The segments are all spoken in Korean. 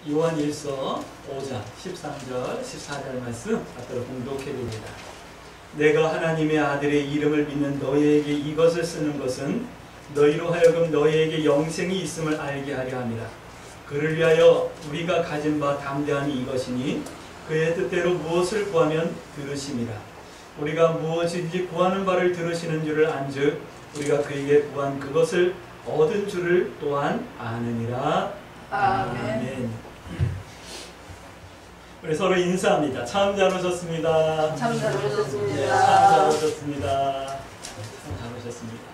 요한일서 5장 13절 14절 말씀 앞으로 공독해 드립니다. 내가 하나님의 아들의 이름을 믿는 너희에게 이것을 쓰는 것은 너희로 하여금 너희에게 영생이 있음을 알게 하려 함이라. 그를 위하여 우리가 가진 바 담대함이 이것이니 그의 뜻대로 무엇을 구하면 들으심이라. 우리가 무엇인지 구하는 바를 들으시는 줄을 안즉 우리가 그에게 구한 그것을 얻은 줄을 또한 아느니라. 아멘. 우리 서로 인사합니다. 참 잘 오셨습니다. 참 잘 오셨습니다. 네, 참 잘 오셨습니다. 참 잘 오셨습니다.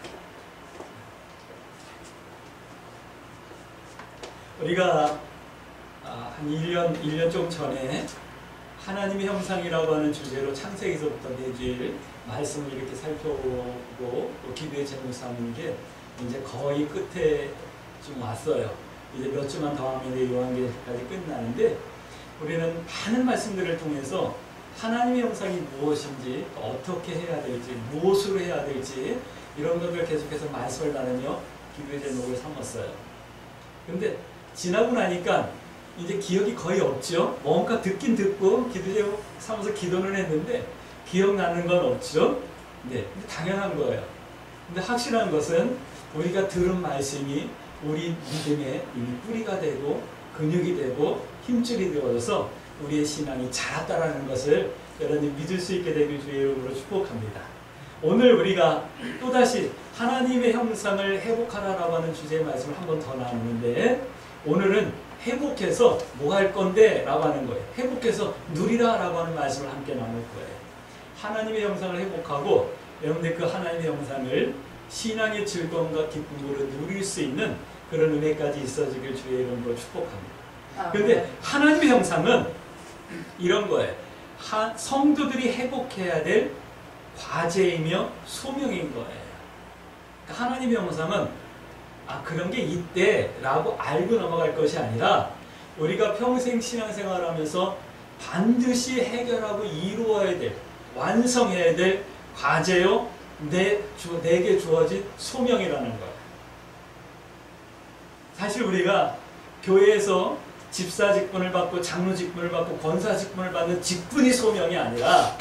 우리가 한 1년 좀 전에 하나님의 형상이라고 하는 주제로 창세기서부터 매주일 말씀을 이렇게 살펴보고 또 기도의 제목 삼는 게 이제 거의 끝에 좀 왔어요. 이제 몇 주만 더 하면 요한계시까지 끝나는데 우리는 많은 말씀들을 통해서 하나님의 형상이 무엇인지 어떻게 해야 될지 무엇으로 해야 될지 이런 것들 계속해서 말씀을 나누며 기도의 제목을 삼았어요. 그런데 지나고 나니까 이제 기억이 거의 없죠. 뭔가 듣긴 듣고 기도 제목 삼아서 기도는 했는데 기억나는 건 없죠. 네, 당연한 거예요. 근데 확실한 것은 우리가 들은 말씀이 우리 믿음의 이미 뿌리가 되고 근육이 되고 힘줄이 되어서 우리의 신앙이 자랐다라는 것을 여러분이 믿을 수 있게 되길 주의 이름으로 축복합니다. 오늘 우리가 또다시 하나님의 형상을 회복하라라고 하는 주제의 말씀을 한 번 더 나누는데 오늘은 회복해서 뭐 할 건데? 라고 하는 거예요. 회복해서 누리라 라고 하는 말씀을 함께 나눌 거예요. 하나님의 형상을 회복하고 여러분들 그 하나님의 형상을 신앙의 즐거움과 기쁨으로 누릴 수 있는 그런 은혜까지 있어지길 주의 이름으로 축복합니다. 그런데 하나님의 형상은 이런 거예요. 성도들이 회복해야 될 과제이며 소명인 거예요. 그러니까 하나님의 형상은 그런 게 있대 라고 알고 넘어갈 것이 아니라 우리가 평생 신앙생활을 하면서 반드시 해결하고 이루어야 될, 완성해야 될 과제요, 내게 주어진 소명이라는 거예요. 사실 우리가 교회에서 집사 직분을 받고 장로 직분을 받고 권사 직분을 받는 직분이 소명이 아니라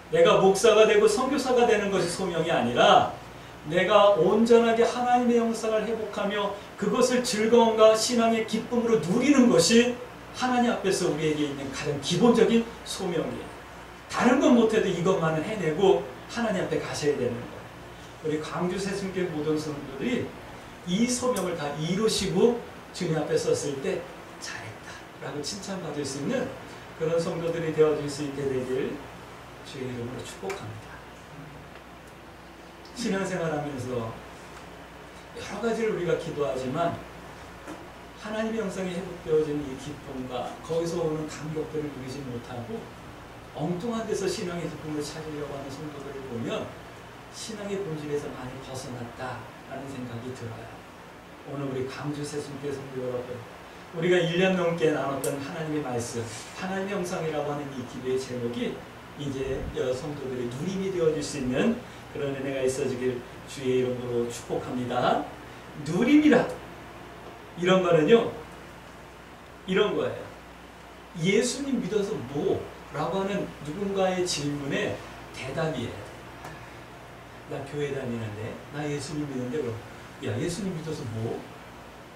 내가 목사가 되고 선교사가 되는 것이 소명이 아니라 내가 온전하게 하나님의 형상을 회복하며 그것을 즐거움과 신앙의 기쁨으로 누리는 것이 하나님 앞에서 우리에게 있는 가장 기본적인 소명이에요. 다른 건 못해도 이것만은 해내고 하나님 앞에 가셔야 되는 거예요. 우리 광주 새순교회 모든 성도들이 이 소명을 다 이루시고 주님 앞에 섰을 때 잘했다 라고 칭찬받을 수 있는 그런 성도들이 되어질 수 있게 되길 주의 이름으로 축복합니다. 신앙생활하면서 여러 가지를 우리가 기도하지만 하나님의 형상이 회복되어지는 이 기쁨과 거기서 오는 감격들을 누리지 못하고 엉뚱한 데서 신앙의 기쁨을 찾으려고 하는 성도들을 보면 신앙의 본질에서 많이 벗어났다라는 생각이 들어요. 오늘 우리 광주 새순교회 성도 여러분, 우리가 1년 넘게 나눴던 하나님의 말씀, 하나님의 형상이라고 하는 이 기도의 제목이 이제 성도들의 누림이 되어질 수 있는 그런 은혜가 있어지길 주의 이름으로 축복합니다. 누림이라 이런 거는요, 이런 거예요. 예수님 믿어서 뭐? 라고 하는 누군가의 질문에 대답이에요. 나 교회 다니는데, 나 예수님 믿는데, 그럼 야, 예수님 믿어서 뭐?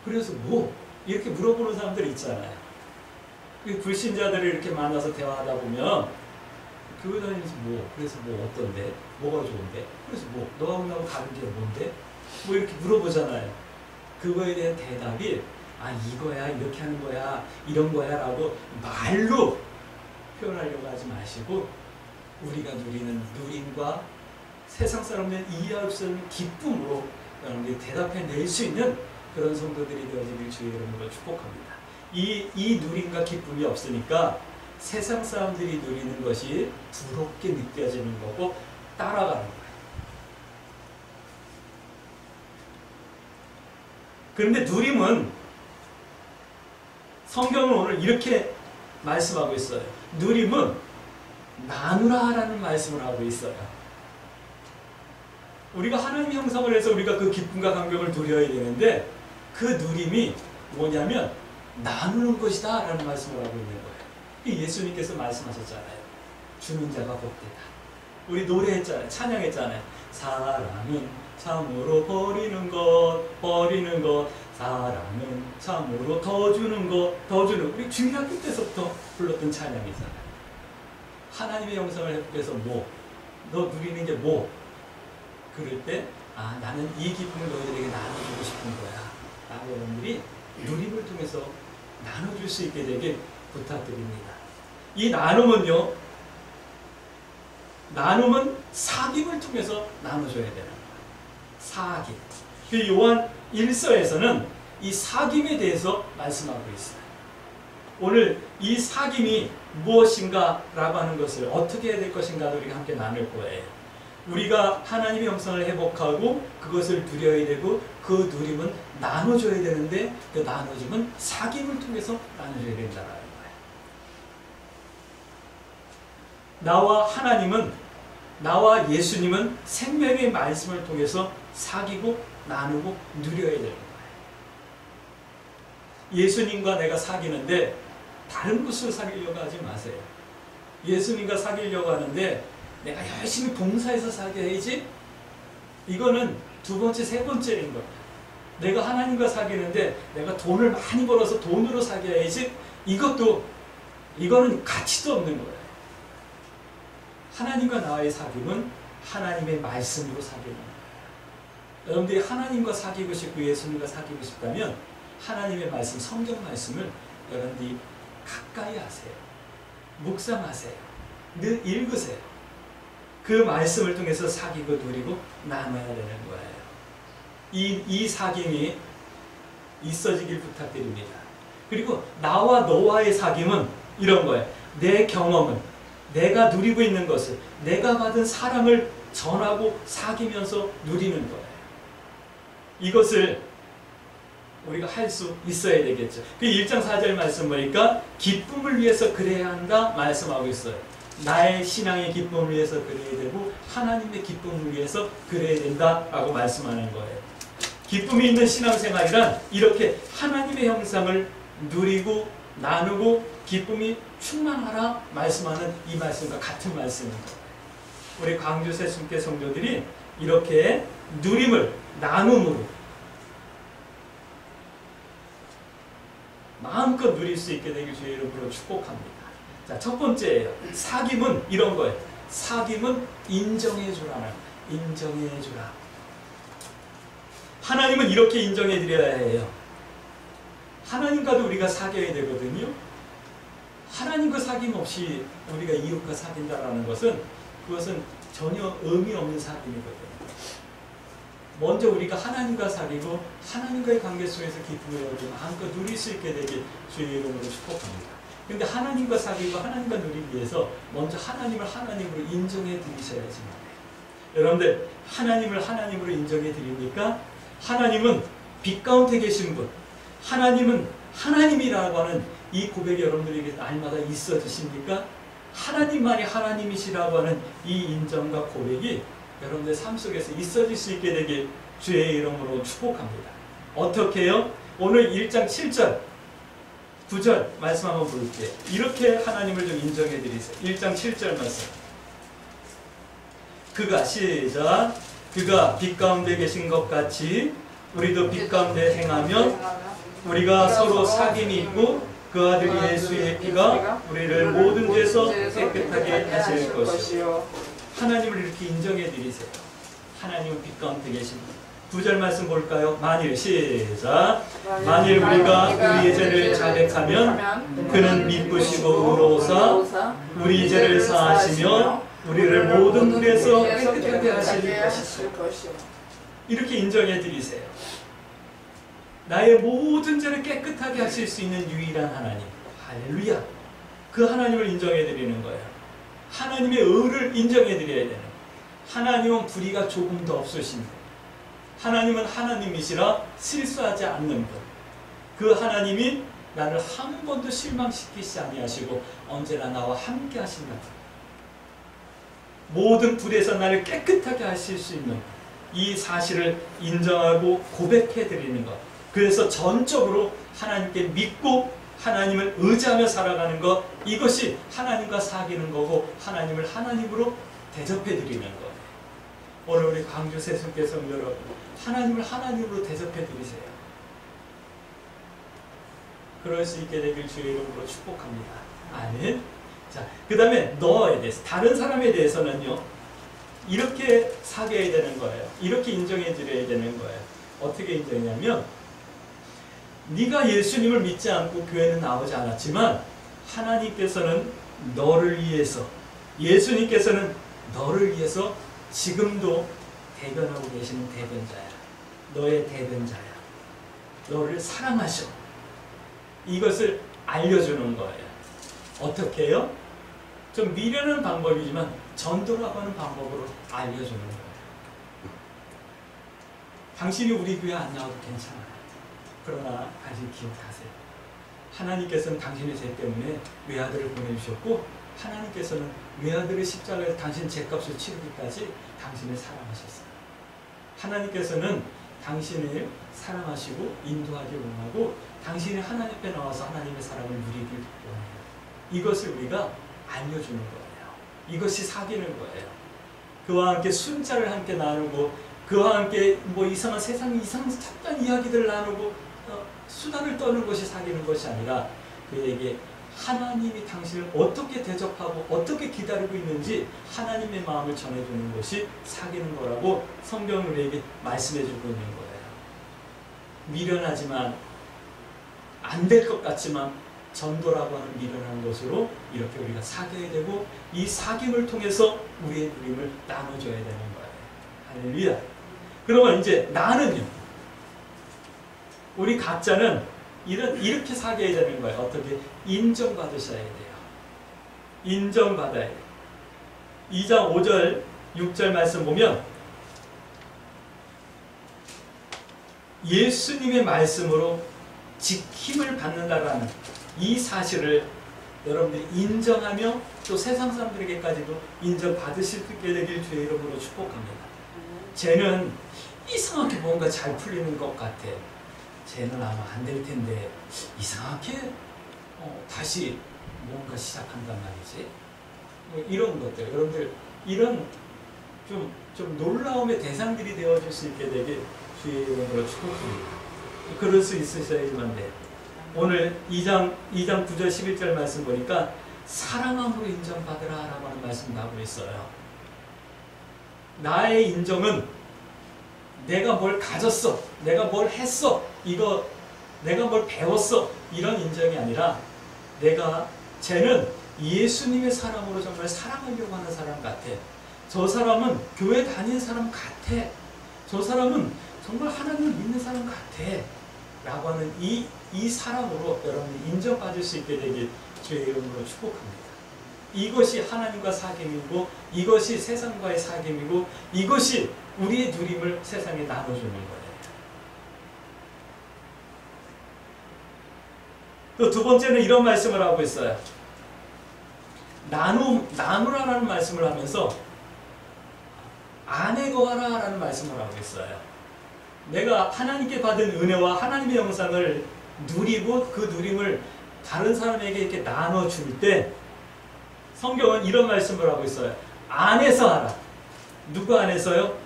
그래서 뭐? 이렇게 물어보는 사람들 있잖아요. 불신자들을 이렇게 만나서 대화하다 보면 교회 다니면서 뭐? 그래서 뭐 어떤데? 뭐가 좋은데? 그래서 뭐? 너하고 나하고 다른 게 뭔데? 뭐 이렇게 물어보잖아요. 그거에 대한 대답이 이거야, 이렇게 하는 거야, 이런 거야 라고 말로 표현하려고 하지 마시고 우리가 누리는 누림과 세상 사람들은 이해할 수 없는 기쁨으로 여러분들이 대답해낼 수 있는 그런 성도들이 되어지길 주의 이름으로 축복합니다. 이 누림과 기쁨이 없으니까 세상 사람들이 누리는 것이 부럽게 느껴지는 거고 따라가는 거예요. 그런데 누림은 성경은 오늘 이렇게 말씀하고 있어요. 누림은 나누라라는 말씀을 하고 있어요. 우리가 하나님의 형상을 해서 우리가 그 기쁨과 감격을 누려야 되는데 그 누림이 뭐냐면 나누는 것이다 라는 말씀을 하고 있는 거예요. 예수님께서 말씀하셨잖아요. 주는 자가 복되다. 우리 노래했잖아요. 찬양했잖아요. 사랑은 참으로 버리는 것 사랑은 참으로 더 주는 것 우리 주일학교 때서부터 불렀던 찬양이잖아요. 하나님의 영성을 회복해서 너 누리는 게 그럴 때 나는 이 기쁨을 너희들에게 나눠주고 싶은 거야. 여러분들이 누림을 통해서 나눠줄 수 있게 되길 부탁드립니다. 이 나눔은 사귐을 통해서 나눠줘야 되는 거예요. 사귐. 그 요한 1서에서는 이 사귐에 대해서 말씀하고 있어요. 오늘 이 사귐이 무엇인가 라고 하는 것을 어떻게 해야 될 것인가를 우리가 함께 나눌 거예요. 우리가 하나님의 영성을 회복하고 그것을 누려야 되고 그 누림은 나눠줘야 되는데 그 나눠줌은 사귐을 통해서 나눠줘야 된다는 거예요. 나와 예수님은 생명의 말씀을 통해서 사귀고 나누고 누려야 되는 거예요. 예수님과 내가 사귀는데 다른 곳으로 사귀려고 하지 마세요. 예수님과 사귀려고 하는데 내가 열심히 봉사해서 사귀어야지. 이거는 두 번째, 세 번째인 거예요. 내가 하나님과 사귀는데 내가 돈을 많이 벌어서 돈으로 사귀어야지. 이거는 가치도 없는 거예요. 하나님과 나와의 사귐은 하나님의 말씀으로 사귀는 거예요. 여러분들이 하나님과 사귀고 싶고 예수님과 사귀고 싶다면 하나님의 말씀, 성경 말씀을 여러분들이 가까이 하세요. 묵상하세요. 늘 읽으세요. 그 말씀을 통해서 사귀고 누리고 나눠야 되는 거예요. 이 사귐이 있어지길 부탁드립니다. 그리고 나와 너와의 사귐은 이런 거예요. 내 경험은, 내가 누리고 있는 것을, 내가 받은 사랑을 전하고 사귀면서 누리는 거예요. 이것을 우리가 할 수 있어야 되겠죠. 그 1장 4절 말씀 보니까 기쁨을 위해서 그래야 한다 말씀하고 있어요. 나의 신앙의 기쁨을 위해서 그래야 되고 하나님의 기쁨을 위해서 그래야 된다라고 말씀하는 거예요. 기쁨이 있는 신앙생활이란 이렇게 하나님의 형상을 누리고 나누고 기쁨이 충만하라 말씀하는 이 말씀과 같은 말씀입니다. 우리 광주 새순교 성도들이 이렇게 누림을 나눔으로 마음껏 누릴 수 있게 되길 주의 이름으로 축복합니다. 자, 첫 번째예요. 사귐은 이런 거예요. 사귐은 인정해주라. 인정해주라. 하나님은 이렇게 인정해드려야 해요. 하나님과도 우리가 사귀어야 되거든요. 하나님과 사귐 없이 우리가 이웃과 사귄다라는 것은 그것은 전혀 의미 없는 사귐이거든요. 먼저 우리가 하나님과 사귀고 하나님과의 관계 속에서 기쁨을 마음껏 누릴 수 있게 되길 주의 이름으로 축복합니다. 그런데 하나님과 사귀고 하나님과 누리기 위해서 먼저 하나님을 하나님으로 인정해 드리셔야지만 해요. 여러분들 하나님을 하나님으로 인정해 드리니까 하나님은 빛 가운데 계신 분, 하나님은 하나님이라고 하는 이 고백이 여러분들에게 날마다 있어지십니까? 하나님만이 하나님이시라고 하는 이 인정과 고백이 여러분들 삶 속에서 있어질 수 있게 되길 주의 이름으로 축복합니다. 어떻게 해요? 오늘 1장 7절 9절 말씀 한번 볼게요. 이렇게 하나님을 좀 인정해 드리세요. 1장 7절 말씀. 시작. 그가 빛 가운데 계신 것 같이 우리도 빛 가운데 행하면 우리가 서로 사귐이 있고 그 아들 예수의 피가 우리를 모든 죄에서 깨끗하게 하실 것이요. 하나님을 이렇게 인정해 드리세요. 하나님은 빛 가운데 계신 분. 9절 말씀 볼까요? 만일 시작. 만일 우리가 우리의 죄를 자백하면 그는 미쁘시고 의로우사 우리 죄를 사하시며 우리를 모든 불에서 깨끗하게 하실 것이요. 이렇게 인정해 드리세요. 나의 모든 죄를 깨끗하게 하실 수 있는 유일한 하나님. 할렐루야. 그 하나님을 인정해 드리는 거예요. 하나님의 의를 인정해 드려야 되는 거예요. 하나님은 불의가 조금도 없으신 분. 하나님은 하나님이시라 실수하지 않는 분. 그 하나님이 나를 한 번도 실망시키지 아니하시고 언제나 나와 함께 하신다. 모든 불에서 나를 깨끗하게 하실 수 있는 이 사실을 인정하고 고백해 드리는 것. 그래서 전적으로 하나님께 믿고 하나님을 의지하며 살아가는 것, 이것이 하나님과 사귀는 거고 하나님을 하나님으로 대접해 드리는 거예요. 오늘 우리 광주 세순교성 여러분, 하나님을 하나님으로 대접해 드리세요. 그럴 수 있게 되길 주의 이름으로 축복합니다. 아멘. 자, 그 다음에 너에 대해서, 다른 사람에 대해서는요, 이렇게 사귀어야 되는 거예요. 이렇게 인정해 드려야 되는 거예요. 어떻게 인정하냐면, 네가 예수님을 믿지 않고 교회는 나오지 않았지만 하나님께서는 너를 위해서, 예수님께서는 너를 위해서 지금도 대변하고 계시는 대변자야. 너의 대변자야. 너를 사랑하셔. 이것을 알려주는 거예요. 어떻게 해요? 좀 미련한 방법이지만 전도라고 하는 방법으로 알려주는 거예요. 당신이 우리 교회 안 나와도 괜찮아요. 그러나 당신 기억하세요. 하나님께서는 당신의 죄 때문에 외아들을 보내주셨고 하나님께서는 외아들의 십자가에서 당신 죄값을 치르기까지 당신을 사랑하셨어요. 하나님께서는 당신을 사랑하시고 인도하기 원하고 당신이 하나님 앞에 나와서 하나님의 사랑을 누리길 원해요. 이것을 우리가 알려주는 거예요. 이것이 사귀는 거예요. 그와 함께 순자를 함께 나누고 그와 함께 뭐 이상한 세상 이상한 잡다한 이야기들을 나누고 수다를 떠는 것이 사귀는 것이 아니라 그에게 하나님이 당신을 어떻게 대접하고 어떻게 기다리고 있는지 하나님의 마음을 전해주는 것이 사귀는 거라고 성경은 우리에게 말씀해주고 있는 거예요. 미련하지만 안 될 것 같지만 전도라고 하는 미련한 것으로 이렇게 우리가 사귀어야 되고 이 사귐을 통해서 우리의 누림을 나눠줘야 되는 거예요. 할렐루야. 그러면 이제 나는요. 우리 각자는 이렇게 사귀어야 되는 거예요. 어떻게? 인정받으셔야 돼요. 인정받아야 돼요. 2장 5절 6절 말씀 보면 예수님의 말씀으로 지킴을 받는다라는 이 사실을 여러분들이 인정하며 또 세상 사람들에게까지도 인정받으실 수 있게 되길 주의 이름으로 축복합니다. 쟤는 이상하게 뭔가 잘 풀리는 것 같아. 쟤는 아마 안 될 텐데 이상하게 다시 뭔가 시작한단 말이지. 뭐 이런 것들, 여러분들 이런 좀 놀라움의 대상들이 되어줄 수 있게 되길 주의 이름으로 축복합니다. 그럴 수 있으셔야지만 돼요. 오늘 2장 9절 11절 말씀 보니까 사랑함으로 인정받으라 라고 하는 말씀 나오고 있어요. 나의 인정은 내가 뭘 가졌어, 내가 뭘 했어, 내가 뭘 배웠어 이런 인정이 아니라 쟤는 예수님의 사랑으로 정말 사랑하려고 하는 사람 같아. 저 사람은 교회 다니는 사람 같아. 저 사람은 정말 하나님을 믿는 사람 같아 라고 하는 이 사랑으로 여러분이 인정받을 수 있게 되길 주의 이름으로 축복합니다. 이것이 하나님과 사귐이고 이것이 세상과의 사귐이고 이것이 우리의 누림을 세상에 나눠주는 거예요. 또 두 번째는 이런 말씀을 하고 있어요. 나누라라는 말씀을 하면서 안에 거하라 라는 말씀을 하고 있어요. 내가 하나님께 받은 은혜와 하나님의 영상을 누리고 그 누림을 다른 사람에게 이렇게 나눠줄 때 성경은 이런 말씀을 하고 있어요. 안에서 하라. 누구 안에서요?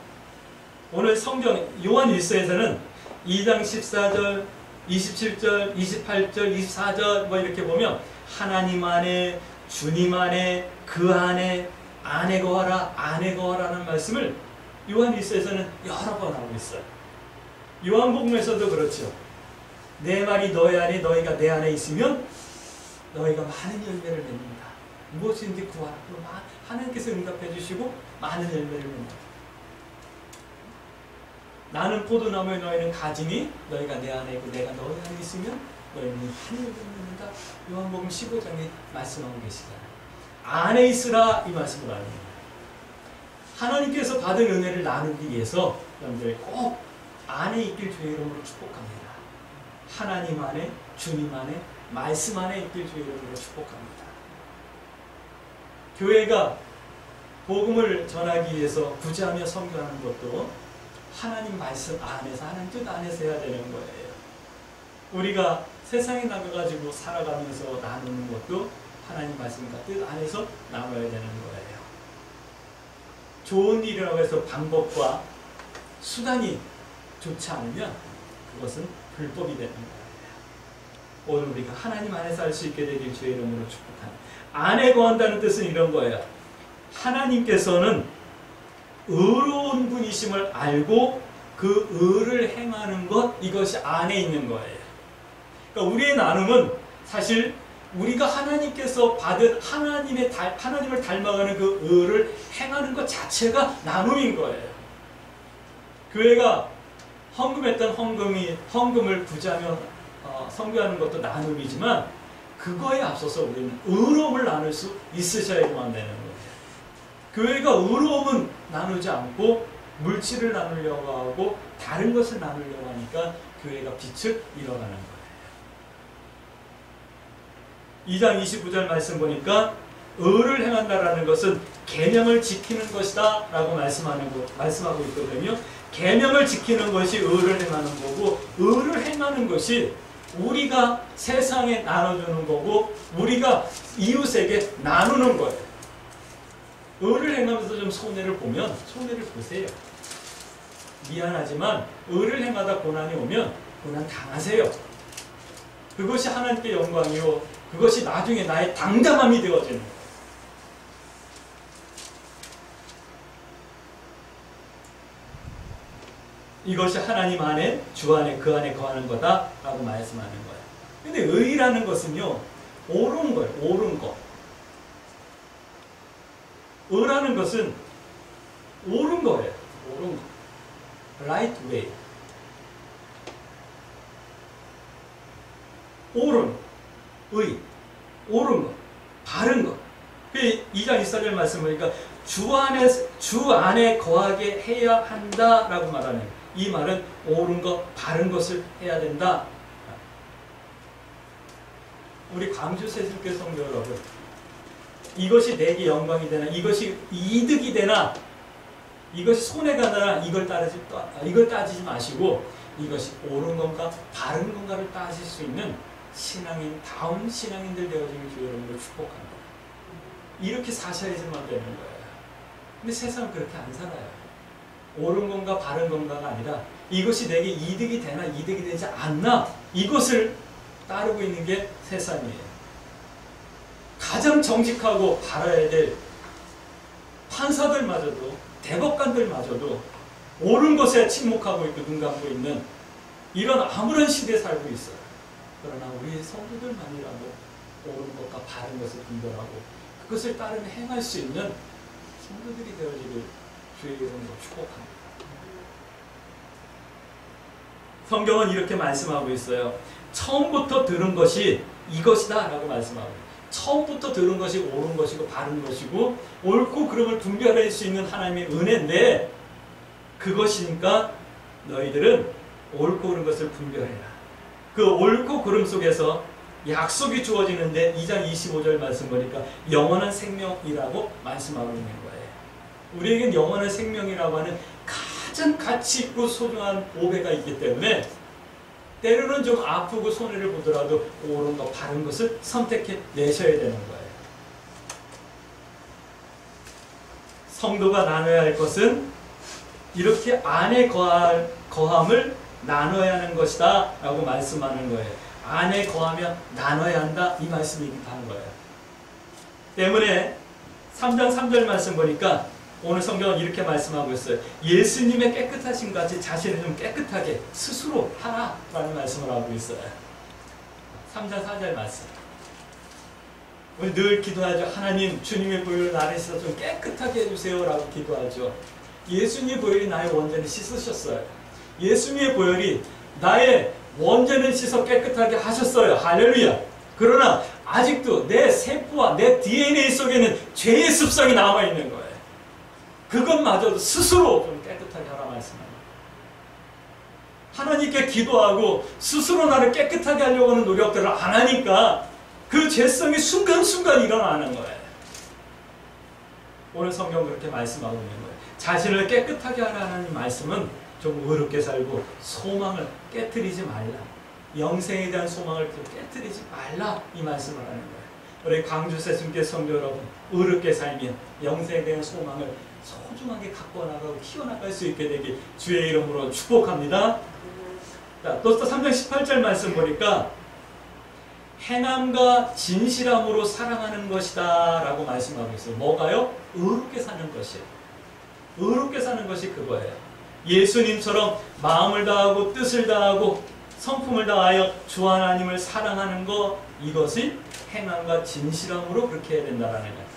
오늘 성경 요한 1서에서는 2장 14절, 27절, 28절, 24절 뭐 이렇게 보면 하나님 안에, 주님 안에, 그 안에, 안에 거하라, 안에 거하라는 말씀을 요한 1서에서는 여러 번 하고 있어요. 요한복음에서도 그렇죠. 내 말이 너희 안에 너희가 내 안에 있으면 너희가 많은 열매를 맺는다. 무엇인지 구하라. 하나님께서 응답해 주시고 많은 열매를 맺는다. 나는 포도나무에 너희는 가지니 너희가 내 안에 있고 내가 너희 안에 있으면 너희는 많은 열매를 맺는다. 요한복음 15장에 말씀하고 계시잖아요. 안에 있으라 이 말씀을 하는 거예요. 하나님께서 받은 은혜를 나누기 위해서 여러분들 꼭 안에 있길 주의 이름으로 축복합니다. 하나님 안에, 주님 안에, 말씀 안에 있길 주의 이름으로 축복합니다. 교회가 복음을 전하기 위해서 구제하며 선교하는 것도 하나님 말씀 안에서, 하나님 뜻 안에서 해야 되는 거예요. 우리가 세상에 나가가지고 살아가면서 나누는 것도 하나님 말씀과 뜻 안에서 나눠야 되는 거예요. 좋은 일이라고 해서 방법과 수단이 좋지 않으면 그것은 불법이 되는 거예요. 오늘 우리가 하나님 안에서 할 수 있게 되길 주의 이름으로 축복합니다. 안에 거한다는 뜻은 이런 거예요. 하나님께서는 의로운 분이심을 알고 그 의를 행하는 것, 이것이 안에 있는 거예요. 그러니까 우리의 나눔은 사실 우리가 하나님께서 받은 하나님을 닮아가는 그 의를 행하는 것 자체가 나눔인 거예요. 교회가 헌금했던 헌금을 부자며 선교하는 것도 나눔이지만 그거에 앞서서 우리는 의로움을 나눌 수 있으셔야만 되는 거예요. 교회가 의로움은 나누지 않고 물질을 나누려고 하고 다른 것을 나누려고 하니까 교회가 빛을 잃어가는 거예요. 2장 29절 말씀 보니까 의를 행한다라는 것은 계명을 지키는 것이다 라고 말씀하고 있거든요. 계명을 지키는 것이 의를 행하는 거고, 의를 행하는 것이 우리가 세상에 나눠주는 거고 우리가 이웃에게 나누는 거예요. 의를 행하면서 좀 손해를 보면 손해를 보세요. 미안하지만 의를 행하다 고난이 오면 고난 당하세요. 그것이 하나님께 영광이요, 그것이 나중에 나의 당당함이 되어지는 거예요. 이것이 하나님 안에, 주 안에, 그 안에 거하는 거다라고 말씀하는 거예요. 근데 의라는 것은요, 옳은 거예요. 옳은 거. 의라는 것은 옳은 거예요. 옳은 거. right way. 옳은, 의, 옳은 거, 바른 거. 2장 24절 말씀 보니까 주 안에 거하게 해야 한다라고 말하는 거예요. 이 말은 옳은 것, 바른 것을 해야 된다. 우리 광주 세술교 성도 여러분, 이것이 내게 영광이 되나, 이것이 이득이 되나, 이것이 손해가 나나, 이걸 따지지 마시고 이것이 옳은 건가 바른 건가를 따질 수 있는 다운 신앙인들 되어지는 주의 여러분을 축복합니다. 이렇게 사셔야지만 되는 거예요. 근데 세상은 그렇게 안 살아요. 옳은 건가 바른 건가가 아니라 이것이 내게 이득이 되나 이득이 되지 않나, 이것을 따르고 있는 게 세상이에요. 가장 정직하고 바라야 될 판사들마저도, 대법관들마저도 옳은 것에 침묵하고 있고 눈 감고 있는 이런 암울한 시대에 살고 있어요. 그러나 우리 성도들만이라도 옳은 것과 바른 것을 분별하고 그것을 따르며 행할 수 있는 성도들이 되어지길 주의 이름으로 축복합니다. 성경은 이렇게 말씀하고 있어요. 처음부터 들은 것이 이것이다 라고 말씀하고 있어요. 처음부터 들은 것이 옳은 것이고 바른 것이고 옳고 그름을 분별할 수 있는 하나님의 은혜인데, 그것이니까 너희들은 옳고 그른 것을 분별해라. 그 옳고 그름 속에서 약속이 주어지는데 2장 25절 말씀 보니까 영원한 생명이라고 말씀하고 있는 거예요. 우리에겐 영원한 생명이라고 하는 가장 가치 있고 소중한 보배가 있기 때문에 때로는 좀 아프고 손해를 보더라도 옳은 것, 바른 것을 선택해 내셔야 되는 거예요. 성도가 나눠야 할 것은 이렇게 안에 거함을 나눠야 하는 것이다 라고 말씀하는 거예요. 안에 거하며 나눠야 한다, 이 말씀이기도 한 거예요. 때문에 3장 3절 말씀 보니까 오늘 성경은 이렇게 말씀하고 있어요. 예수님의 깨끗하심 같이 자신을 좀 깨끗하게 스스로 하라 라는 말씀을 하고 있어요. 3장 4절 말씀. 우리 늘 기도하죠. 하나님, 주님의 보혈을 나를 씻어 좀 깨끗하게 해주세요 라고 기도하죠. 예수님의 보혈이 나의 원죄를 씻으셨어요. 예수님의 보혈이 나의 원죄는 씻어 깨끗하게 하셨어요. 할렐루야. 그러나 아직도 내 세포와 내 DNA 속에는 죄의 습성이 남아있는 거예요. 그것마저도 스스로 좀 깨끗하게 하라 말씀합니다. 하나님께 기도하고 스스로 나를 깨끗하게 하려고 하는 노력들을 안 하니까 그 죄성이 순간순간 일어나는 거예요. 오늘 성경 그렇게 말씀하고 있는 거예요. 자신을 깨끗하게 하라는 말씀은 좀 의롭게 살고 소망을 깨트리지 말라. 영생에 대한 소망을 깨뜨리지 말라 이 말씀을 하는 거예요. 우리 광주 세순교 성도 여러분, 의롭게 살면 영생에 대한 소망을 소중하게 갖고 나가고 키워나갈 수 있게 되길 주의 이름으로 축복합니다. 자, 또 3장 18절 말씀 보니까 행함과 진실함으로 사랑하는 것이다 라고 말씀하고 있어요. 뭐가요? 의롭게 사는 것이에요. 의롭게 사는 것이 그거예요. 예수님처럼 마음을 다하고 뜻을 다하고 성품을 다하여 주 하나님을 사랑하는 것, 이것이 행함과 진실함으로 그렇게 해야 된다는 거예요.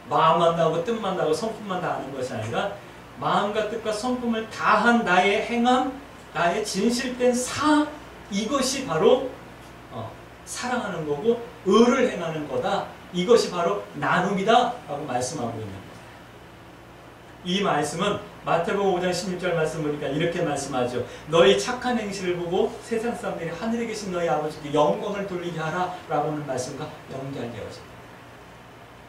마음만 다하고 뜻만 다하고 성품만 다하는 것이 아니라 마음과 뜻과 성품을 다한 나의 행함, 나의 진실된 이것이 바로 사랑하는 거고 의를 행하는 거다. 이것이 바로 나눔이다 라고 말씀하고 있는 거예요. 이 말씀은 마태복음 5장 16절 말씀 보니까 이렇게 말씀하죠. 너희 착한 행실을 보고 세상 사람들이 하늘에 계신 너희 아버지께 영광을 돌리게 하라 라고 하는 말씀과 연결되어집니다.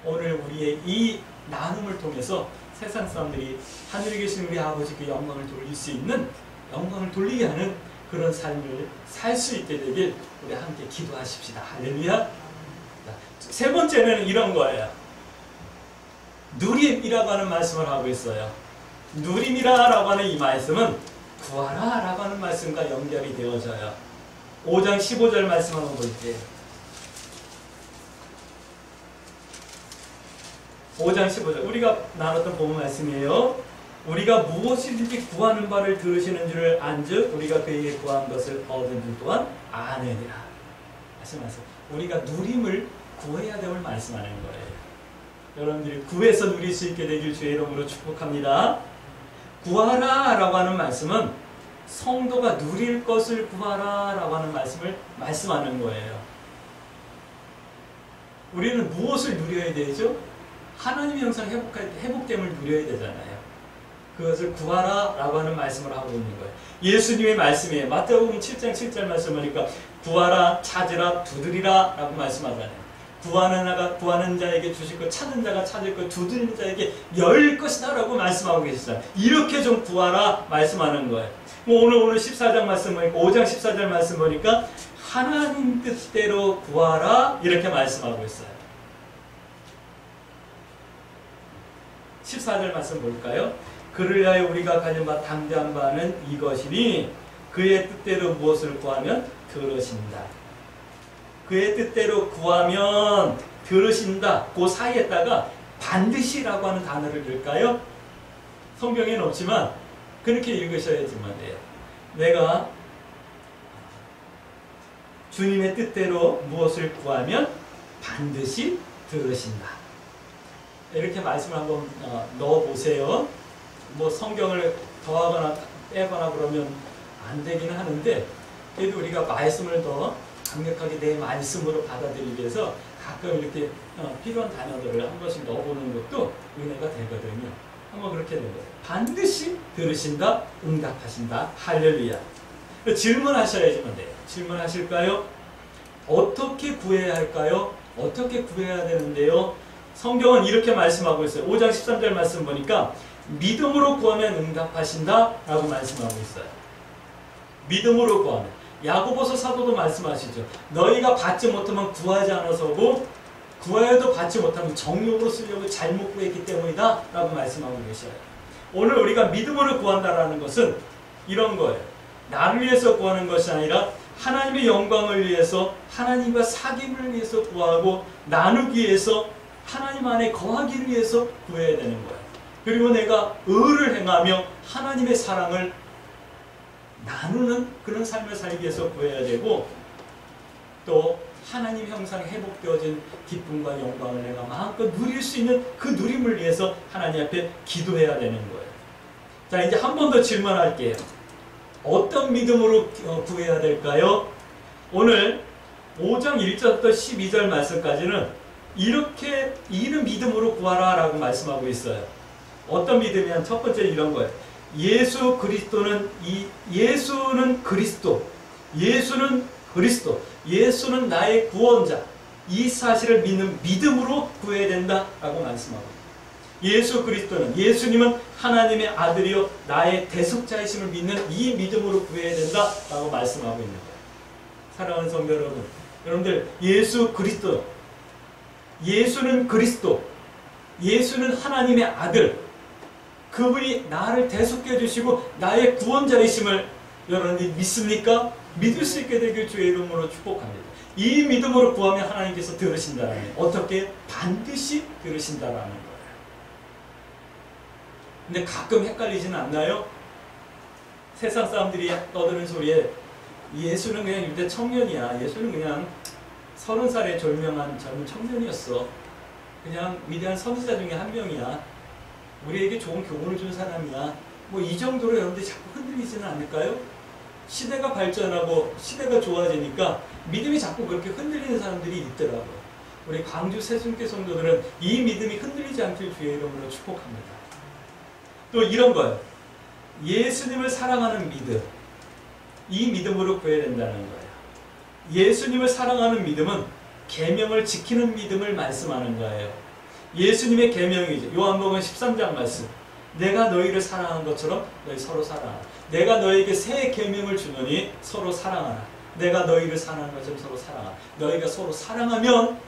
오늘 우리의 이 나눔을 통해서 세상 사람들이 하늘에 계신 우리 아버지께 영광을 돌릴 수 있는, 영광을 돌리게 하는 그런 삶을 살 수 있게 되길 우리 함께 기도하십시다. 할렐루야. 세 번째는 이런 거예요. 누림이라고 하는 말씀을 하고 있어요. 누림이라고 하는 이 말씀은 구하라 라고 하는 말씀과 연결이 되어져요. 5장 15절 말씀 한번 볼게요. 5장 15절 우리가 나눴던 본문 말씀이에요. 우리가 무엇이든지 구하는 바를 들으시는 줄을 안즉 우리가 그에게 구한 것을 얻은 줄 또한 아느니라. 다시 말씀, 우리가 누림을 구해야 됨을 말씀하는 거예요. 여러분들이 구해서 누릴 수 있게 되길 주의 이름으로 축복합니다. 구하라 라고 하는 말씀은 성도가 누릴 것을 구하라 라고 하는 말씀을 말씀하는 거예요. 우리는 무엇을 누려야 되죠? 하나님의 형상 회복됨을 누려야 되잖아요. 그것을 구하라 라고 하는 말씀을 하고 있는 거예요. 예수님의 말씀이에요. 마태복음 7장 7절 말씀 보니까 구하라, 찾으라, 두드리라 라고 말씀하잖아요. 구하는 자에게 주실 것, 찾는 자가 찾을 것, 두드리는 자에게 열 것이다 라고 말씀하고 계시잖아요. 이렇게 좀 구하라 말씀하는 거예요. 오늘 14장 말씀 보니까 5장 14절 말씀 보니까 하나님 뜻대로 구하라 이렇게 말씀하고 있어요. 14절 말씀 볼까요? 그를 위하여 우리가 가진 바 당대한 바는 이것이니 그의 뜻대로 무엇을 구하면 들으신다. 그의 뜻대로 구하면 들으신다. 그 사이에다가 반드시라고 하는 단어를 넣을까요? 성경에는 없지만 그렇게 읽으셔야지만 돼요. 내가 주님의 뜻대로 무엇을 구하면 반드시 들으신다. 이렇게 말씀을 한번 넣어보세요. 뭐 성경을 더하거나 빼거나 그러면 안 되긴 하는데 그래도 우리가 말씀을 더 강력하게 내 말씀으로 받아들이기 위해서 가끔 이렇게 필요한 단어들을 한 번씩 넣어보는 것도 은혜가 되거든요. 한번 그렇게 된 거예요. 반드시 들으신다, 응답하신다. 할렐루야. 질문하셔야지만 돼요. 질문하실까요? 어떻게 구해야 할까요? 어떻게 구해야 되는데요? 성경은 이렇게 말씀하고 있어요. 5장 13절 말씀 보니까 믿음으로 구하면 응답하신다 라고 말씀하고 있어요. 믿음으로 구하면. 야고보서 사도도 말씀하시죠. 너희가 받지 못하면 구하지 않아서고 구하여도 받지 못하면 정욕으로 쓰려고 잘못 구했기 때문이다 라고 말씀하고 계셔요. 오늘 우리가 믿음으로 구한다라는 것은 이런 거예요. 나를 위해서 구하는 것이 아니라 하나님의 영광을 위해서, 하나님과 사귐을 위해서 구하고 나누기 위해서, 하나님 안에 거하기를 위해서 구해야 되는 거예요. 그리고 내가 의를 행하며 하나님의 사랑을 나누는 그런 삶을 살기 위해서 구해야 되고, 또 하나님 형상 회복되어진 기쁨과 영광을 내가 마음껏 누릴 수 있는 그 누림을 위해서 하나님 앞에 기도해야 되는 거예요. 자, 이제 한 번 더 질문할게요. 어떤 믿음으로 구해야 될까요? 오늘 5장 1절부터 12절 말씀까지는 이렇게 이는 믿음으로 구하라 라고 말씀하고 있어요. 어떤 믿음이냐면 첫 번째 이런 거예요. 예수는 그리스도, 예수는 나의 구원자, 이 사실을 믿는 믿음으로 구해야 된다 라고 말씀하고 있어요. 예수님은 하나님의 아들이요 나의 대속자이심을 믿는 이 믿음으로 구해야 된다 라고 말씀하고 있는 거예요. 사랑하는 성도 여러분, 여러분들 예수 그리스도, 예수는 그리스도, 예수는 하나님의 아들, 그분이 나를 대속해 주시고 나의 구원자이심을 여러분들이 믿습니까? 믿을 수 있게 되길 주의 이름으로 축복합니다. 이 믿음으로 구하면 하나님께서 들으신다는 거예요. 어떻게? 반드시 들으신다는 거예요. 근데 가끔 헷갈리지는 않나요? 세상 사람들이 떠드는 소리에 예수는 그냥 유대 청년이야. 예수는 그냥 30살에 졸명한 젊은 청년이었어. 그냥 위대한 선지자 중에 한 명이야. 우리에게 좋은 교훈을 준 사람이야. 뭐 이 정도로 여러분들이 자꾸 흔들리지는 않을까요? 시대가 발전하고 시대가 좋아지니까 믿음이 자꾸 그렇게 흔들리는 사람들이 있더라고요. 우리 광주 새순교 성도들은 이 믿음이 흔들리지 않길 주의 이름으로 축복합니다. 또 이런 거예요. 예수님을 사랑하는 믿음. 이 믿음으로 구해야 된다는 거예요. 예수님을 사랑하는 믿음은 계명을 지키는 믿음을 말씀하는 거예요. 예수님의 계명이죠. 요한복음 13장 말씀. 내가 너희를 사랑한 것처럼 너희 서로 사랑하라. 내가 너희에게 새 계명을 주노니 서로 사랑하라. 내가 너희를 사랑한 것처럼 서로 사랑하라. 너희가 서로 사랑하면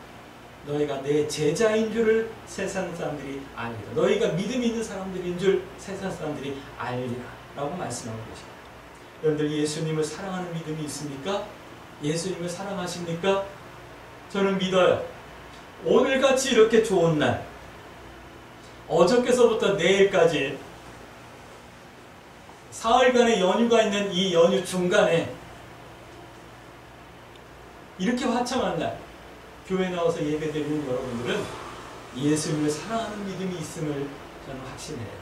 너희가 내 제자인 줄을 세상 사람들이 알리라. 너희가 믿음 있는 사람들인 줄 세상 사람들이 알리라. 라고 말씀하고 계십니다. 여러분들 예수님을 사랑하는 믿음이 있습니까? 예수님을 사랑하십니까? 저는 믿어요. 오늘같이 이렇게 좋은 날, 어저께서부터 내일까지 사흘간의 연휴가 있는 이 연휴 중간에 이렇게 화창한 날 교회 나와서 예배드리는 여러분들은 예수님을 사랑하는 믿음이 있음을 저는 확신해요.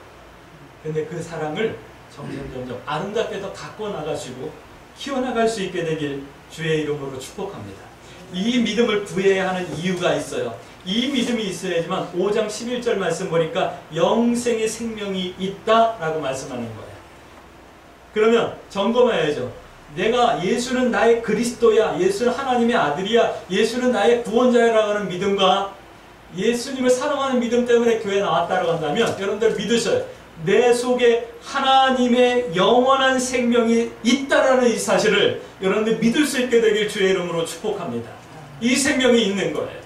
근데 그 사랑을 점점 아름답게 더 갖고 나가시고 키워나갈 수 있게 되길 주의 이름으로 축복합니다. 이 믿음을 구해야 하는 이유가 있어요. 이 믿음이 있어야지만 5장 11절 말씀 보니까 영생의 생명이 있다라고 말씀하는 거예요. 그러면 점검해야죠. 내가 예수는 나의 그리스도야, 예수는 하나님의 아들이야, 예수는 나의 구원자라고 하는 믿음과 예수님을 사랑하는 믿음 때문에 교회에 나왔다고 한다면 여러분들 믿으셔요. 내 속에 하나님의 영원한 생명이 있다라는 이 사실을 여러분들 믿을 수 있게 되길 주의 이름으로 축복합니다. 이 생명이 있는 거예요.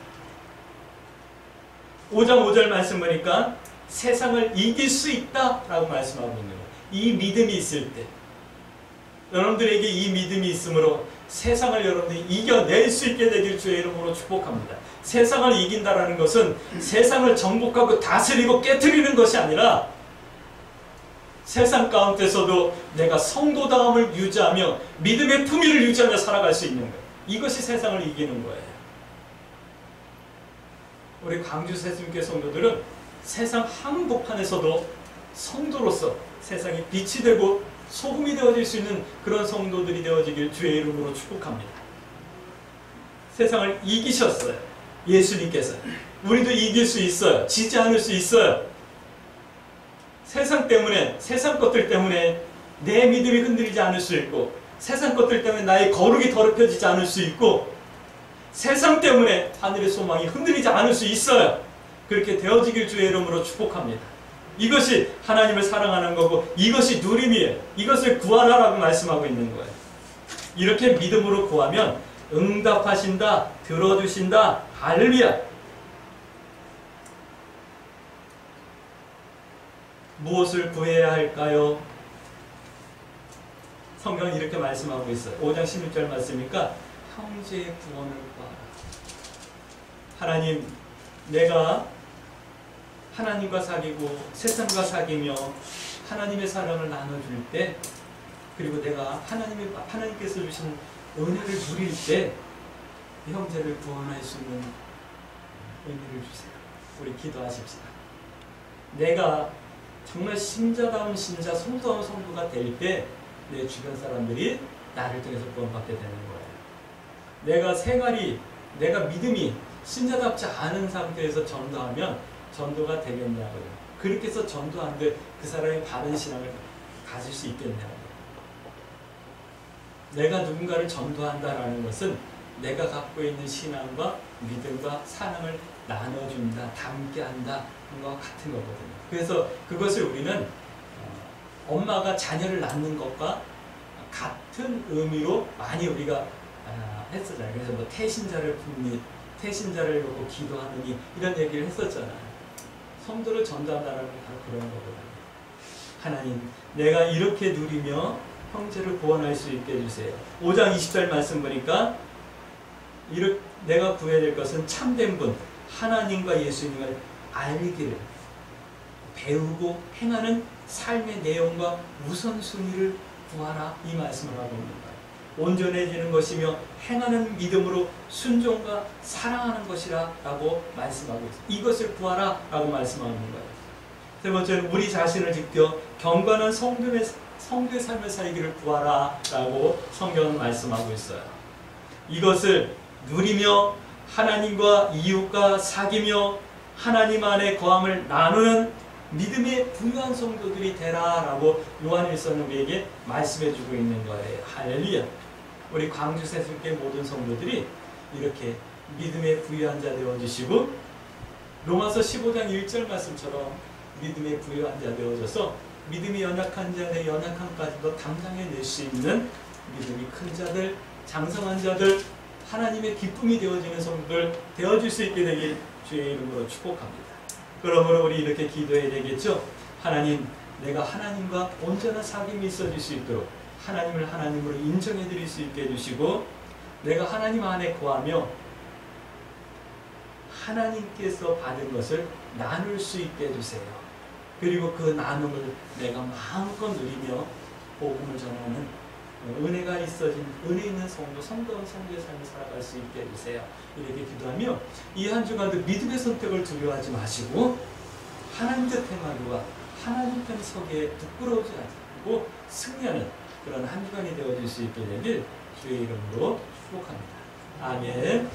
5장 5절 말씀 보니까 세상을 이길 수 있다라고 말씀하고 있는 거예요. 이 믿음이 있을 때 여러분들에게 이 믿음이 있으므로 세상을 여러분들이 이겨낼 수 있게 되길 주의 이름으로 축복합니다. 세상을 이긴다라는 것은 세상을 정복하고 다스리고 깨트리는 것이 아니라 세상 가운데서도 내가 성도다움을 유지하며 믿음의 품위를 유지하며 살아갈 수 있는 거예요. 이것이 세상을 이기는 거예요. 우리 광주 새순교 성도들은 세상 한복판에서도 성도로서 세상에 빛이 되고 소금이 되어질 수 있는 그런 성도들이 되어지길 주의 이름으로 축복합니다. 세상을 이기셨어요. 예수님께서. 우리도 이길 수 있어요. 지지 않을 수 있어요. 세상 때문에, 세상 것들 때문에 내 믿음이 흔들리지 않을 수 있고, 세상 것들 때문에 나의 거룩이 더럽혀지지 않을 수 있고, 세상 때문에 하늘의 소망이 흔들리지 않을 수 있어요. 그렇게 되어지길 주의 이름으로 축복합니다. 이것이 하나님을 사랑하는 거고 이것이 누림이에요. 이것을 구하라라고 말씀하고 있는 거예요. 이렇게 믿음으로 구하면 응답하신다, 들어주신다. 할렐루야. 무엇을 구해야 할까요? 성경은 이렇게 말씀하고 있어요. 5장 16절 말씀이니까 형제의 구원을 구하라. 하나님, 내가 하나님과 사귀고 세상과 사귀며 하나님의 사랑을 나눠줄 때, 그리고 내가 하나님께서 주신 은혜를 누릴 때 형제를 구원할 수 있는 은혜를 주세요. 우리 기도하십시다. 내가 정말 신자다운 신자, 성도다운 성도가 될 때 내 주변 사람들이 나를 통해서 구원받게 되는 거예요. 내가 생활이, 내가 믿음이 신자답지 않은 상태에서 전도하면 전도가 되겠냐고요. 그렇게 해서 전도하는데 그 사람이 바른 신앙을 가질 수 있겠냐고요. 내가 누군가를 전도한다라는 것은 내가 갖고 있는 신앙과 믿음과 사랑을 나눠준다, 담게한다 하는 것과 같은 거거든요. 그래서 그것을 우리는 엄마가 자녀를 낳는 것과 같은 의미로 많이 우리가 했었잖아요. 그래서 뭐 태신자를 굽니, 태신자를 놓고 기도하느니 이런 얘기를 했었잖아요. 성도를 전도한다는 건 바로 그런 거거든요. 하나님, 내가 이렇게 누리며 형제를 구원할 수 있게 해주세요. 5장 20절 말씀 보니까 내가 구해야 될 것은 참된 분, 하나님과 예수님을 알기를 배우고 행하는 삶의 내용과 우선순위를 구하라, 이 말씀을 하고 있는 거예요. 온전해지는 것이며 행하는 믿음으로 순종과 사랑하는 것이라 라고 말씀하고 있어요. 이것을 구하라 라고 말씀하는 거예요. 세 번째는 우리 자신을 지켜 경건한 성도의 삶을 살기를 구하라 라고 성경은 말씀하고 있어요. 이것을 누리며 하나님과 이웃과 사귀며 하나님 안에 거함을 나누는 믿음의 부유한 성도들이 되라 라고 요한일서는 우리에게 말씀해 주고 있는 거예요. 할렐루야. 우리 광주 세술교회 모든 성도들이 이렇게 믿음의 부유한 자 되어주시고 로마서 15장 1절 말씀처럼 믿음의 부유한 자 되어져서 믿음이 연약한 자의 연약함까지도 담당해낼 수 있는 믿음이 큰 자들, 장성한 자들, 하나님의 기쁨이 되어지는 성도들 되어줄 수 있게 되길 주의 이름으로 축복합니다. 그러므로 우리 이렇게 기도해야 되겠죠. 하나님, 내가 하나님과 온전한 사귐이 있어질 수 있도록 하나님을 하나님으로 인정해 드릴 수 있게 해주시고, 내가 하나님 안에 거하며 하나님께서 받은 것을 나눌 수 있게 해주세요. 그리고 그 나눔을 내가 마음껏 누리며 복음을 전하는 은혜가 있어진 은혜 있는 성도, 성도한 성도의 삶을 살아갈 수 있게 해주세요. 이렇게 기도하며 이 한 주간도 믿음의 선택을 두려워하지 마시고 하나님 곁 행하기와 하나님 편 서기에 부끄러워하지 않고 승리하는 그런 한 주간이 되어질 수 있게 되길 주의 이름으로 축복합니다. 아멘.